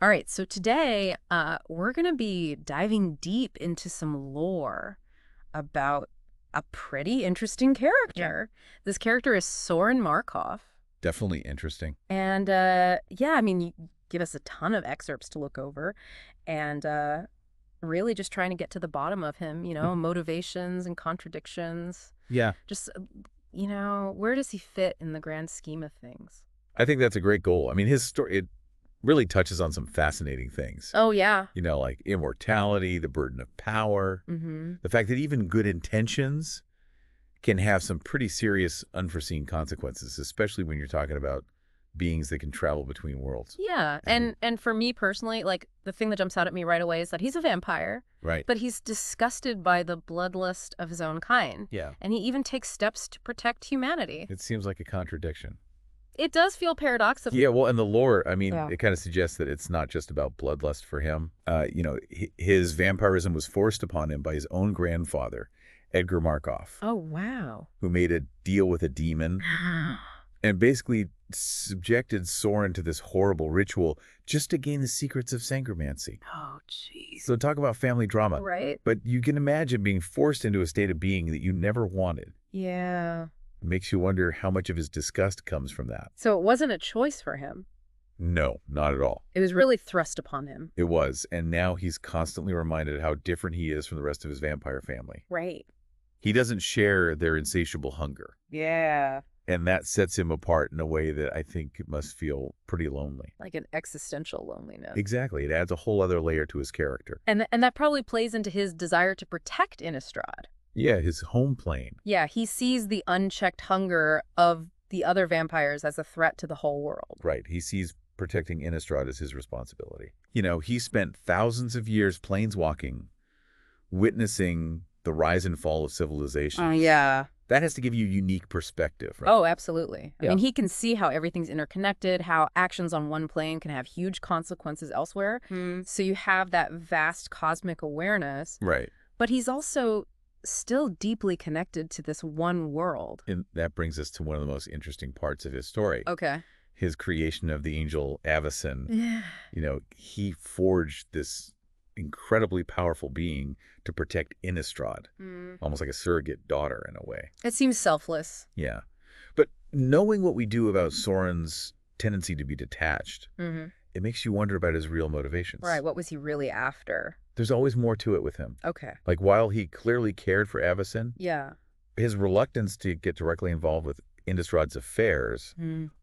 All right, so today we're going to be diving deep into some lore about a pretty interesting character. This character is Sorin Markov. Definitely interesting. And yeah, I mean, you give us a ton of excerpts to look over and really just trying to get to the bottom of him, motivations and contradictions. Yeah. Just, where does he fit in the grand scheme of things? I think that's a great goal. I mean, his story, it really touches on some fascinating things. Oh, yeah. Like immortality, the burden of power, Mm-hmm. the fact that even good intentions can have some pretty serious unforeseen consequences, especially when you're talking about beings that can travel between worlds. Yeah, and for me personally, like, the thing that jumps out at me right away is that he's a vampire. Right. But he's disgusted by the bloodlust of his own kind. Yeah. And he even takes steps to protect humanity. It seems like a contradiction. It does feel paradoxical. Yeah, well, and the lore, I mean, Yeah. it kind of suggests that it's not just about bloodlust for him. His vampirism was forced upon him by his own grandfather, Edgar Markov, Oh, wow. who made a deal with a demon and basically subjected Sorin to this horrible ritual just to gain the secrets of sangromancy. Oh, jeez. So talk about family drama. Right? But you can imagine being forced into a state of being that you never wanted. Yeah. It makes you wonder how much of his disgust comes from that. So it wasn't a choice for him. No, not at all. It was really thrust upon him. It was, and now he's constantly reminded how different he is from the rest of his vampire family. Right. He doesn't share their insatiable hunger, Yeah. and that sets him apart in a way that I think must feel pretty lonely. Like an existential loneliness. Exactly. It adds a whole other layer to his character. And that probably plays into his desire to protect Innistrad. Yeah, his home plane. Yeah, he sees the unchecked hunger of the other vampires as a threat to the whole world. Right. He sees protecting Innistrad as his responsibility. He spent thousands of years planeswalking, witnessing the rise and fall of civilization. Yeah. That has to give you a unique perspective, right? Oh, absolutely. I Yeah. mean, he can see how everything's interconnected, how actions on one plane can have huge consequences elsewhere. So you have that vast cosmic awareness. Right. But he's also still deeply connected to this one world. And that brings us to one of the most interesting parts of his story. Okay. His creation of the angel Avacyn. Yeah. He forged this incredibly powerful being to protect Innistrad, almost like a surrogate daughter in a way. It seems selfless. Yeah. But knowing what we do about Sorin's tendency to be detached, it makes you wonder about his real motivations. Right. What was he really after? There's always more to it with him. Okay. Like, while he clearly cared for Avacyn, Yeah. his reluctance to get directly involved with Innistrad's affairs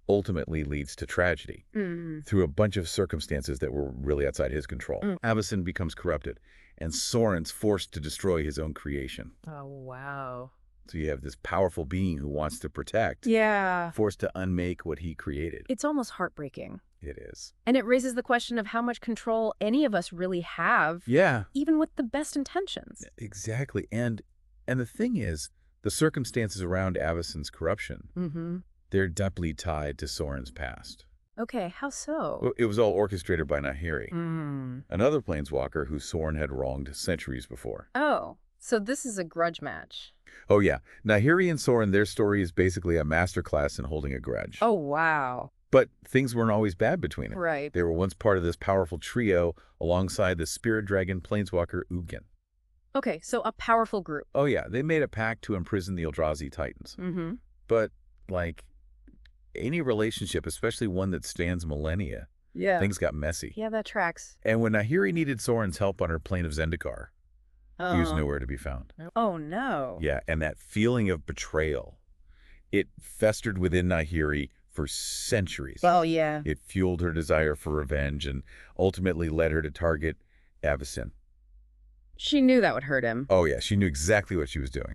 ultimately leads to tragedy through a bunch of circumstances that were really outside his control. Avacyn becomes corrupted, and Sorin's forced to destroy his own creation. Oh, wow. So you have this powerful being who wants to protect, Yeah. forced to unmake what he created. It's almost heartbreaking. It is. And it raises the question of how much control any of us really have, Yeah, even with the best intentions. exactly. And the thing is, the circumstances around Avacyn's corruption, they're deeply tied to Sorin's past. Okay, how so? Well, it was all orchestrated by Nahiri, another planeswalker who Sorin had wronged centuries before. Oh, so this is a grudge match. Oh yeah, Nahiri and Sorin, their story is basically a masterclass in holding a grudge. Oh, wow. But things weren't always bad between them. Right. They were once part of this powerful trio alongside the spirit dragon planeswalker Ugin. Okay, so a powerful group. Oh yeah, they made a pact to imprison the Eldrazi titans. But, like, any relationship, especially one that spans millennia, Yeah. things got messy. Yeah, that tracks. And when Nahiri needed Sorin's help on her plane of Zendikar, he was nowhere to be found. Oh, no. Yeah, and that feeling of betrayal, it festered within Nahiri for centuries. Oh, yeah. It fueled her desire for revenge and ultimately led her to target Avacyn. She knew that would hurt him. Oh yeah, she knew exactly what she was doing.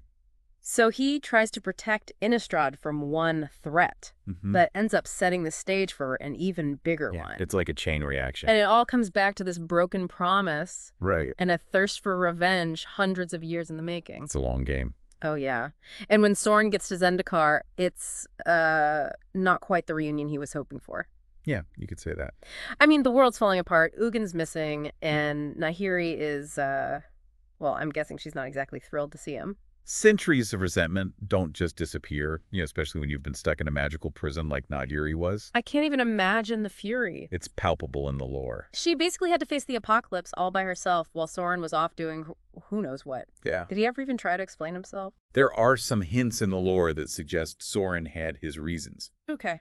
So he tries to protect Innistrad from one threat, but ends up setting the stage for an even bigger one. It's like a chain reaction. And it all comes back to this broken promise Right. and a thirst for revenge hundreds of years in the making. It's a long game. Oh, yeah. And when Sorin gets to Zendikar, it's not quite the reunion he was hoping for. Yeah, you could say that. I mean, the world's falling apart, Ugin's missing, and Nahiri is, well, I'm guessing she's not exactly thrilled to see him. Centuries of resentment don't just disappear, especially when you've been stuck in a magical prison like Nahiri was. I can't even imagine the fury. It's palpable in the lore. She basically had to face the apocalypse all by herself while Sorin was off doing who knows what. Yeah. Did he ever even try to explain himself? There are some hints in the lore that suggest Sorin had his reasons. Okay.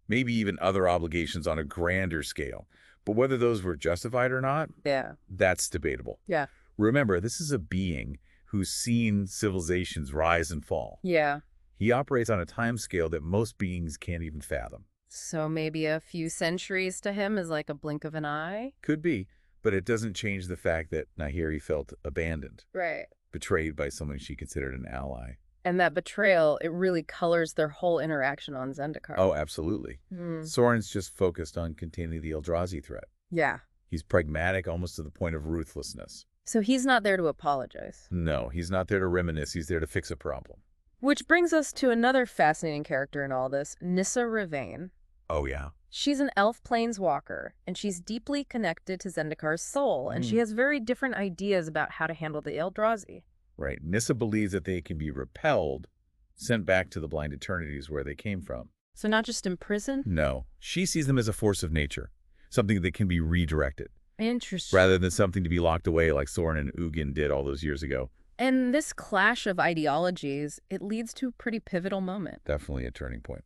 Maybe even other obligations on a grander scale. But whether those were justified or not, that's debatable. Yeah. Remember, this is a being who's seen civilizations rise and fall. Yeah. He operates on a time scale that most beings can't even fathom. So maybe a few centuries to him is like a blink of an eye? Could be, but it doesn't change the fact that Nahiri felt abandoned. Right. Betrayed by someone she considered an ally. And that betrayal, it really colors their whole interaction on Zendikar. Oh, absolutely. Sorin's just focused on containing the Eldrazi threat. Yeah. He's pragmatic almost to the point of ruthlessness. So he's not there to apologize. No, he's not there to reminisce. He's there to fix a problem. Which brings us to another fascinating character in all this, Nissa Ravain. Oh, yeah. She's an elf planeswalker, and she's deeply connected to Zendikar's soul, and she has very different ideas about how to handle the Eldrazi. Right. Nissa believes that they can be repelled, sent back to the blind eternities where they came from. So not just imprisoned? No. She sees them as a force of nature, something that can be redirected. Interesting. Rather than something to be locked away like Sorin and Ugin did all those years ago. And this clash of ideologies, it leads to a pretty pivotal moment. Definitely a turning point.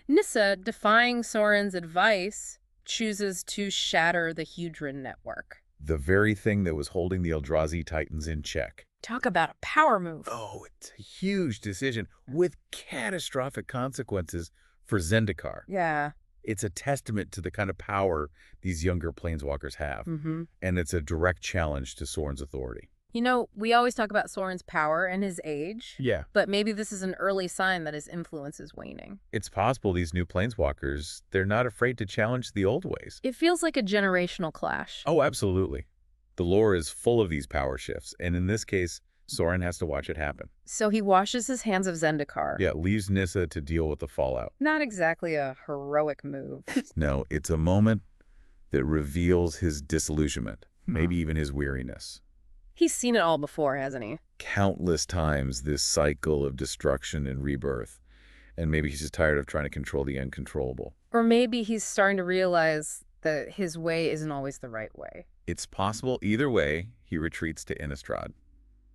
Nissa, defying Sorin's advice, chooses to shatter the Hedron network. The very thing that was holding the Eldrazi Titans in check. Talk about a power move. Oh, it's a huge decision with catastrophic consequences for Zendikar. Yeah. It's a testament to the kind of power these younger planeswalkers have. And it's a direct challenge to Sorin's authority. You know, we always talk about Sorin's power and his age. Yeah. But maybe this is an early sign that his influence is waning. It's possible these new planeswalkers, they're not afraid to challenge the old ways. It feels like a generational clash. Oh, absolutely. The lore is full of these power shifts, and in this case, Sorin has to watch it happen. So he washes his hands of Zendikar. Yeah, leaves Nissa to deal with the fallout. Not exactly a heroic move. No, it's a moment that reveals his disillusionment, maybe even his weariness. He's seen it all before, hasn't he? Countless times, this cycle of destruction and rebirth. And maybe he's just tired of trying to control the uncontrollable. Or maybe he's starting to realize that his way isn't always the right way. It's possible either way, he retreats to Innistrad.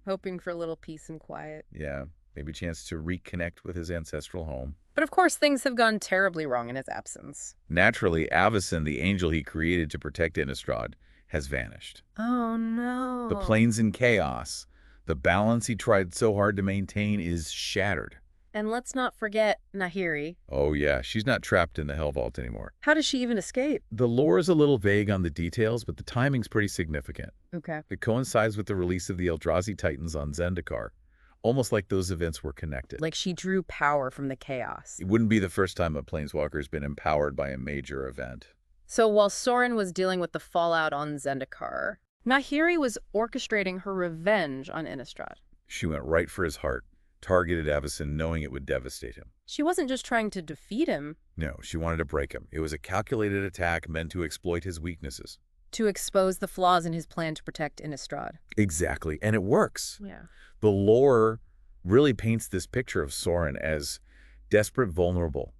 Hoping for a little peace and quiet. Yeah, maybe a chance to reconnect with his ancestral home. But of course, things have gone terribly wrong in his absence. Naturally, Avacyn, the angel he created to protect Innistrad, has vanished. Oh, no. The plane's in chaos. The balance he tried so hard to maintain is shattered. And let's not forget Nahiri. Oh, yeah, she's not trapped in the Hell Vault anymore. How does she even escape? The lore is a little vague on the details, but the timing's pretty significant. Okay. It coincides with the release of the Eldrazi Titans on Zendikar, almost like those events were connected. Like she drew power from the chaos. It wouldn't be the first time a planeswalker's been empowered by a major event. So while Sorin was dealing with the fallout on Zendikar, Nahiri was orchestrating her revenge on Innistrad. She went right for his heart, targeted Avacyn knowing it would devastate him. She wasn't just trying to defeat him. No, she wanted to break him. It was a calculated attack meant to exploit his weaknesses. To expose the flaws in his plan to protect Innistrad. Exactly, and it works. Yeah. The lore really paints this picture of Sorin as desperate, vulnerable,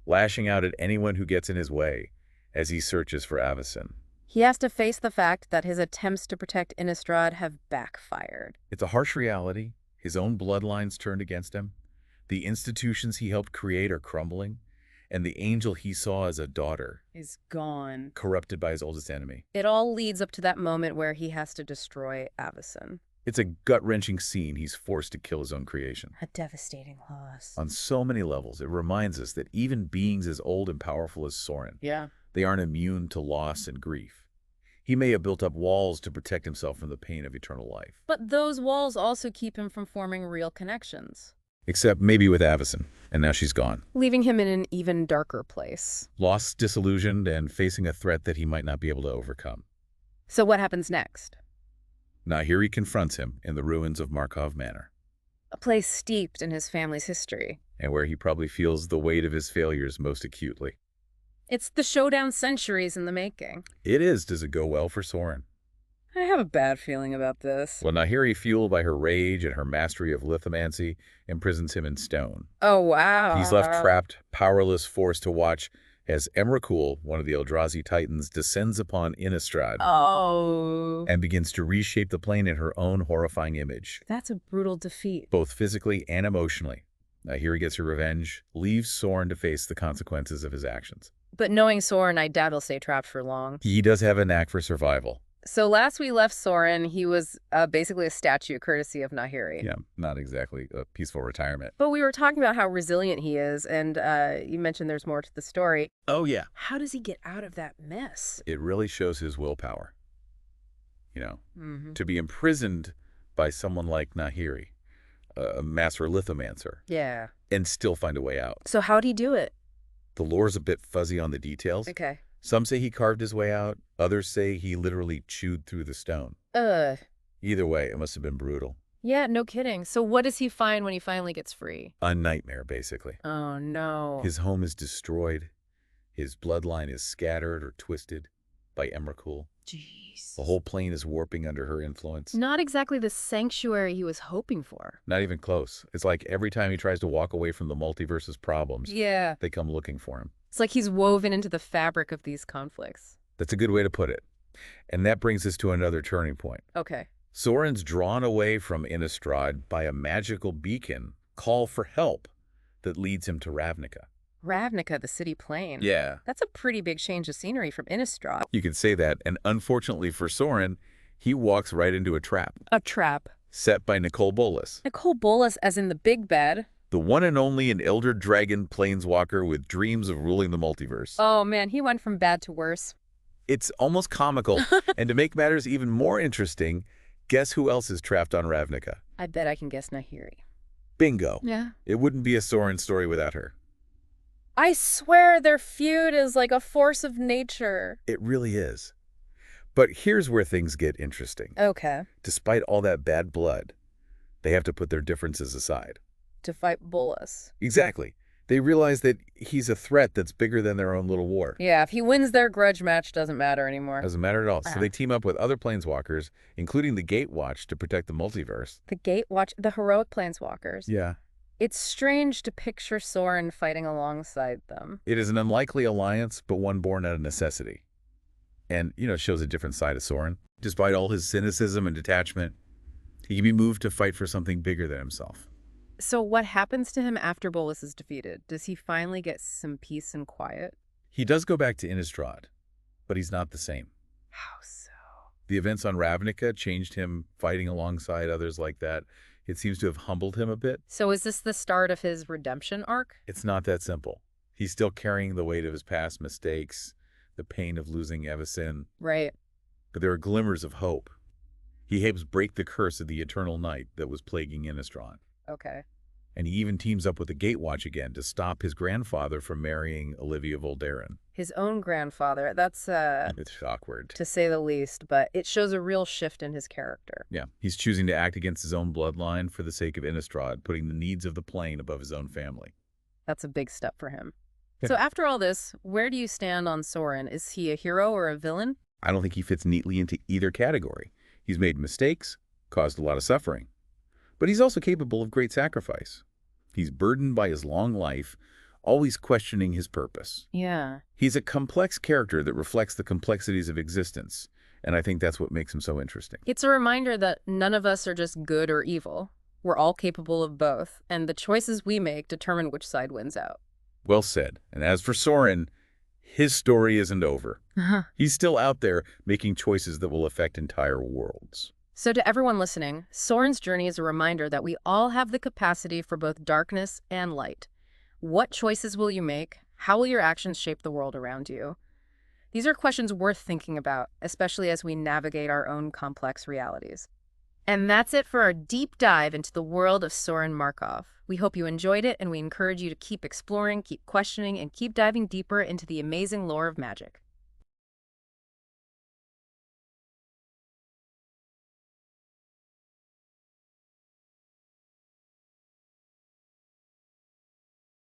lashing out at anyone who gets in his way as he searches for Avacyn. He has to face the fact that his attempts to protect Innistrad have backfired. It's a harsh reality. His own bloodlines turned against him. The institutions he helped create are crumbling. And the angel he saw as a daughter is gone. Corrupted by his oldest enemy. It all leads up to that moment where he has to destroy Avacyn. It's a gut-wrenching scene. He's forced to kill his own creation. A devastating loss. On so many levels, it reminds us that even beings as old and powerful as Sorin, they aren't immune to loss and grief. He may have built up walls to protect himself from the pain of eternal life. But those walls also keep him from forming real connections. Except maybe with Avacyn, and now she's gone. Leaving him in an even darker place. Lost, disillusioned, and facing a threat that he might not be able to overcome. So what happens next? Nahiri confronts him in the ruins of Markov Manor. A place steeped in his family's history. And where he probably feels the weight of his failures most acutely. It's the showdown centuries in the making. It is. Does it go well for Sorin? I have a bad feeling about this. Well, Nahiri, fueled by her rage and her mastery of lithomancy, imprisons him in stone. Oh, He's left wow. trapped, powerless, forced to watch as Emrakul, one of the Eldrazi titans, descends upon Innistrad Oh. and begins to reshape the plane in her own horrifying image, That's a brutal defeat. both physically and emotionally. Nahiri gets her revenge, leaves Sorin to face the consequences of his actions. But knowing Sorin, I doubt he'll stay trapped for long. He does have a knack for survival. So last we left Sorin, he was basically a statue courtesy of Nahiri. Yeah, not exactly a peaceful retirement. But we were talking about how resilient he is, and you mentioned there's more to the story. Oh, yeah. How does he get out of that mess? It really shows his willpower. To be imprisoned by someone like Nahiri, a master lithomancer, Yeah. and still find a way out. So how'd he do it? The lore's a bit fuzzy on the details. Okay. Some say he carved his way out. Others say he literally chewed through the stone. Either way, it must have been brutal. Yeah, no kidding. So what does he find when he finally gets free? A nightmare, basically. Oh, no. His home is destroyed. His bloodline is scattered or twisted by Emrakul. Jeez. The whole plane is warping under her influence. Not exactly the sanctuary he was hoping for. Not even close. It's like every time he tries to walk away from the multiverse's problems, Yeah. they come looking for him. It's like he's woven into the fabric of these conflicts. That's a good way to put it. And that brings us to another turning point. Okay. Sorin's drawn away from Innistrad by a magical beacon call for help that leads him to Ravnica. Ravnica, the city plane. Yeah. That's a pretty big change of scenery from Innistrad. You could say that, and unfortunately for Sorin, he walks right into a trap. A trap. Set by Nicole Bolas. Nicole Bolas as in the big bed. The one and only an Elder Dragon planeswalker with dreams of ruling the multiverse. Oh man, he went from bad to worse. It's almost comical, and to make matters even more interesting, guess who else is trapped on Ravnica? I bet I can guess Nahiri. Bingo. Yeah. It wouldn't be a Sorin story without her. I swear their feud is like a force of nature. It really is. But here's where things get interesting. Okay. Despite all that bad blood, they have to put their differences aside. To fight Bolas. Exactly. They realize that he's a threat that's bigger than their own little war. Yeah, if he wins their grudge match, doesn't matter anymore. Doesn't matter at all. So they team up with other planeswalkers, including the Gatewatch, to protect the multiverse. The Gatewatch, the heroic planeswalkers. Yeah. It's strange to picture Sorin fighting alongside them. It is an unlikely alliance, but one born out of necessity. And, it shows a different side of Sorin. Despite all his cynicism and detachment, he can be moved to fight for something bigger than himself. So what happens to him after Bolas is defeated? Does he finally get some peace and quiet? He does go back to Innistrad, but he's not the same. How so? The events on Ravnica changed him fighting alongside others like that. It seems to have humbled him a bit. So is this the start of his redemption arc? It's not that simple. He's still carrying the weight of his past mistakes, the pain of losing Avacyn. Right. But there are glimmers of hope. He helps break the curse of the eternal night that was plaguing Innistrad. Okay. And he even teams up with the Gatewatch again to stop his grandfather from marrying Olivia Voldaren. His own grandfather. That's, It's awkward. to say the least, but it shows a real shift in his character. Yeah, he's choosing to act against his own bloodline for the sake of Innistrad, putting the needs of the plane above his own family. That's a big step for him. Yeah. So after all this, where do you stand on Sorin? Is he a hero or a villain? I don't think he fits neatly into either category. He's made mistakes, caused a lot of suffering. But he's also capable of great sacrifice. He's burdened by his long life, always questioning his purpose. Yeah. He's a complex character that reflects the complexities of existence, and I think that's what makes him so interesting. It's a reminder that none of us are just good or evil. We're all capable of both, and the choices we make determine which side wins out. Well said. And as for Sorin, his story isn't over. He's still out there making choices that will affect entire worlds. So to everyone listening, Sorin's journey is a reminder that we all have the capacity for both darkness and light. What choices will you make? How will your actions shape the world around you? These are questions worth thinking about, especially as we navigate our own complex realities. And that's it for our deep dive into the world of Sorin Markov. We hope you enjoyed it, and we encourage you to keep exploring, keep questioning, and keep diving deeper into the amazing lore of magic.